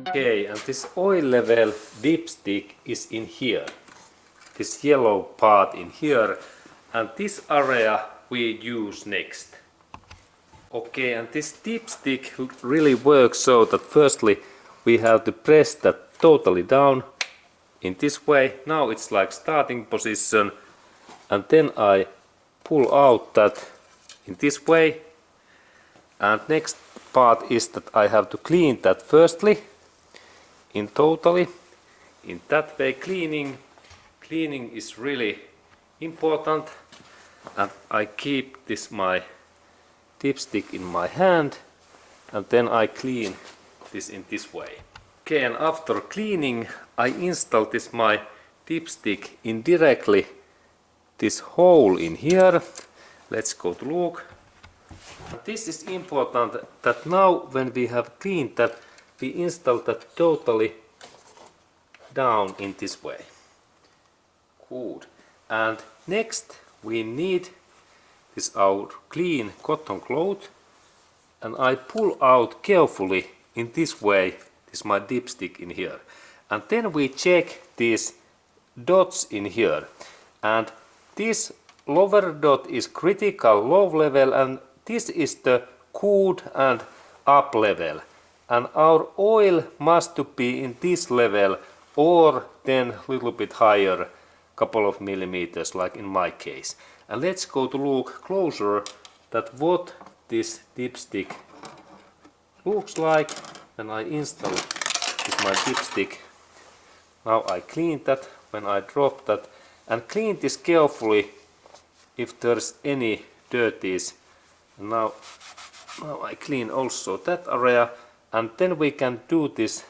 Okay, and this oil level dipstick is in here. This yellow part in here, and this area we use next. Okay, and this dipstick really works so that firstly we have to press that totally down in this way. Now it's like starting position, and then I pull out that in this way. And next part is that I have to clean that firstly in totally. In that way cleaning is really important, and I keep this my dipstick in my hand, and then I clean this in this way. Okay, and after cleaning I install this my dipstick indirectly this hole in here. Let's go to look. This is important that now when we have cleaned that, we install that totally down in this way. Good. And next we need this our clean cotton cloth, and I pull out carefully in this way this my dipstick in here. And then we check these dots in here, and this lower dot is critical low level, and this is the good and up level, and our oil must to be in this level or then a little bit higher, couple of millimeters like in my case. And let's go to look closer that what this dipstick looks like when I install with my dipstick. Now I clean that when I drop that, and clean this carefully if there's any dirties. Now I clean also that area, and then we can do this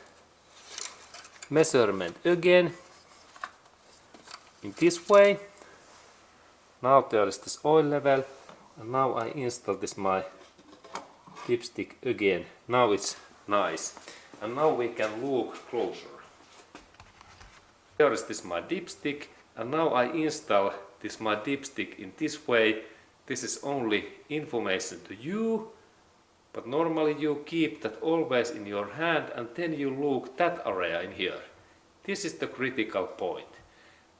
measurement again in this way. Now there is this oil level, and now I install this my dipstick again. Now it's nice, and now we can look closer. There is this my dipstick, and now I install this my dipstick in this way. This is only information to you, but normally you keep that always in your hand, and then you look that area in here. This is the critical point.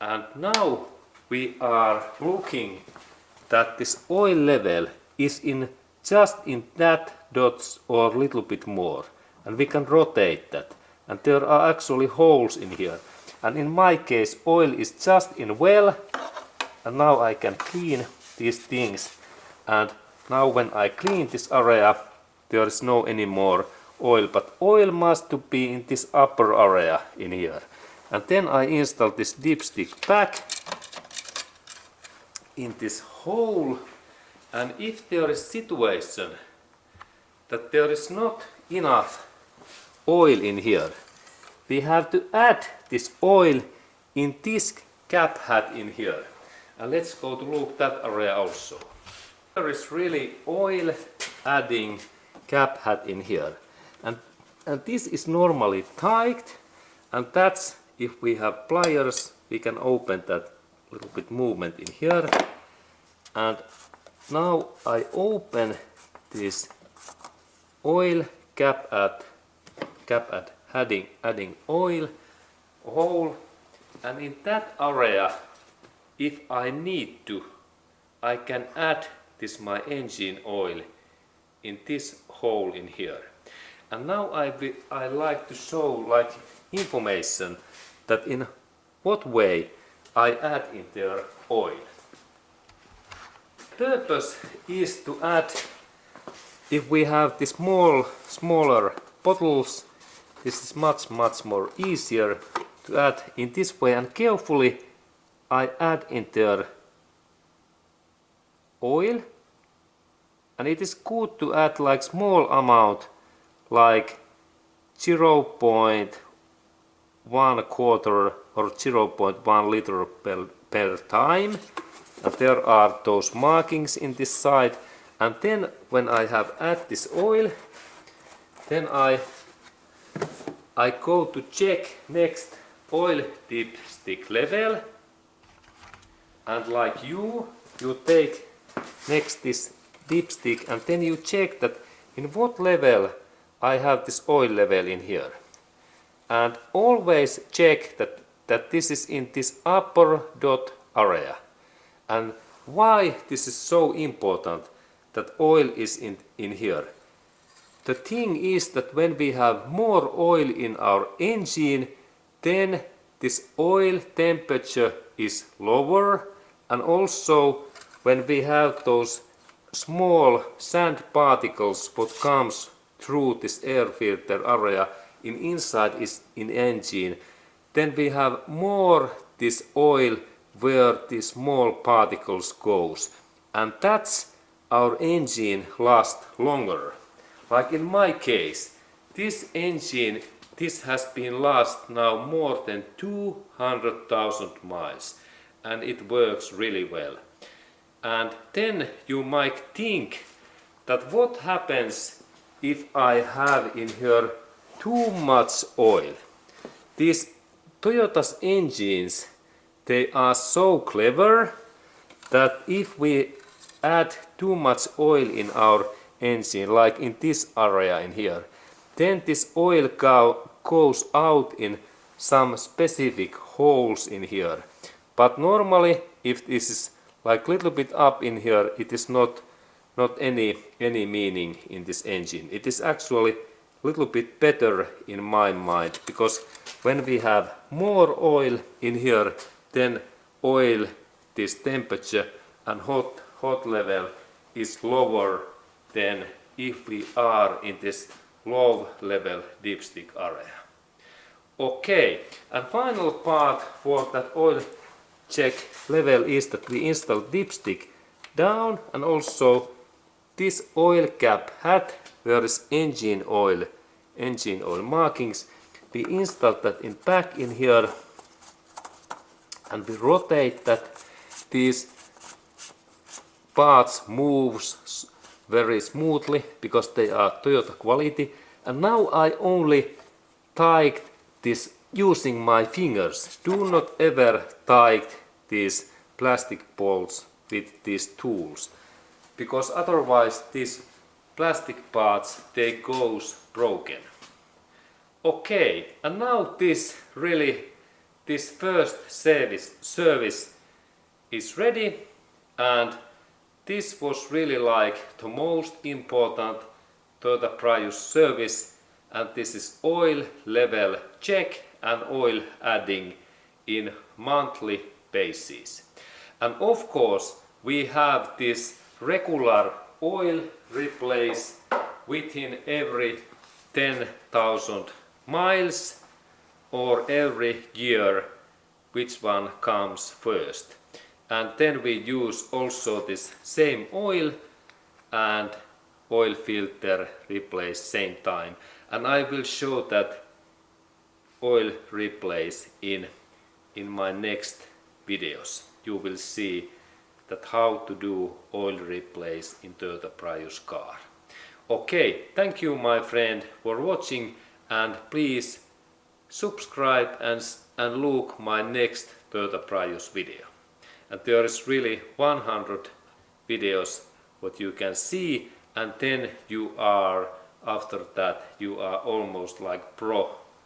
And now we are looking that this oil level is in just in that dots or a little bit more, and we can rotate that, and there are actually holes in here, and in my case oil is just in well. And now I can clean these things, and now when I clean this area there is no any more oil, but oil must to be in this upper area in here. And then I install this dipstick back in this hole, and if there is situation that there is not enough oil in here, we have to add this oil in this cap hat in here. And let's go to look that area also. There is really oil adding cap hat in here, and this is normally tight, and that's if we have pliers we can open that little bit movement in here. And now I open this oil cap at adding oil hole, and in that area if I need to, I can add this my engine oil in this hole in here. And now I like to show like information that in what way I add in there oil. Purpose is to add, if we have the smaller bottles, this is much more easier to add in this way, and carefully I add in there oil, and it is good to add like small amount, like 0.1 quarter or 0.1 liter per time, and there are those markings in this side. And then when I have add this oil, then I go to check next oil dipstick level, and like you take next this dipstick and then you check that in what level I have this oil level in here. And always check that this is in this upper dot area. And why this is so important that oil is in here? The thing is that when we have more oil in our engine, then this oil temperature is lower, and also when we have those small sand particles what comes through this air filter area inside is in engine, then we have more this oil where these small particles goes, and that's our engine lasts longer. Like in my case, this engine, this has been last now more than 200,000 miles, and it works really well. And then you might think that what happens if I have in here too much oil. These Toyota's engines, they are so clever that if we add too much oil in our engine, like in this area in here, then this oil goes out in some specific holes in here. But normally, if this is like little bit up in here, it is not any meaning in this engine. It is actually a little bit better in my mind, because when we have more oil in here, then oil, this temperature and hot level is lower than if we are in this low level dipstick area. Okay, and final part for that oil check level is that we install dipstick down, and also this oil cap hat where is engine oil markings, we install that in back in here, and we rotate that. These parts moves very smoothly because they are Toyota quality. And now I only tighten this using my fingers. Do not ever tighten these plastic bolts with these tools, because otherwise these plastic parts, they goes broken. Okay, and now this first service is ready, and this was really like the most important Toyota Prius service, and this is oil level check and oil adding in monthly basis. And of course we have this regular oil replace within every 10,000 miles or every year, which one comes first. And then we use also this same oil and oil filter replace same time. And I will show that oil replace in my next videos. You will see that how to do oil replace in Toyota Prius car. Okay, thank you my friend for watching, and please subscribe and look my next Toyota Prius video. And there is really 100 videos what you can see, and then you are, after that, you are almost like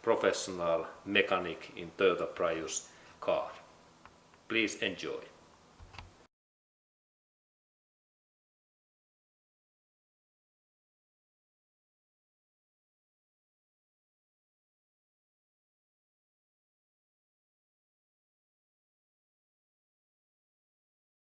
professional mechanic in Toyota Prius car. Please enjoy.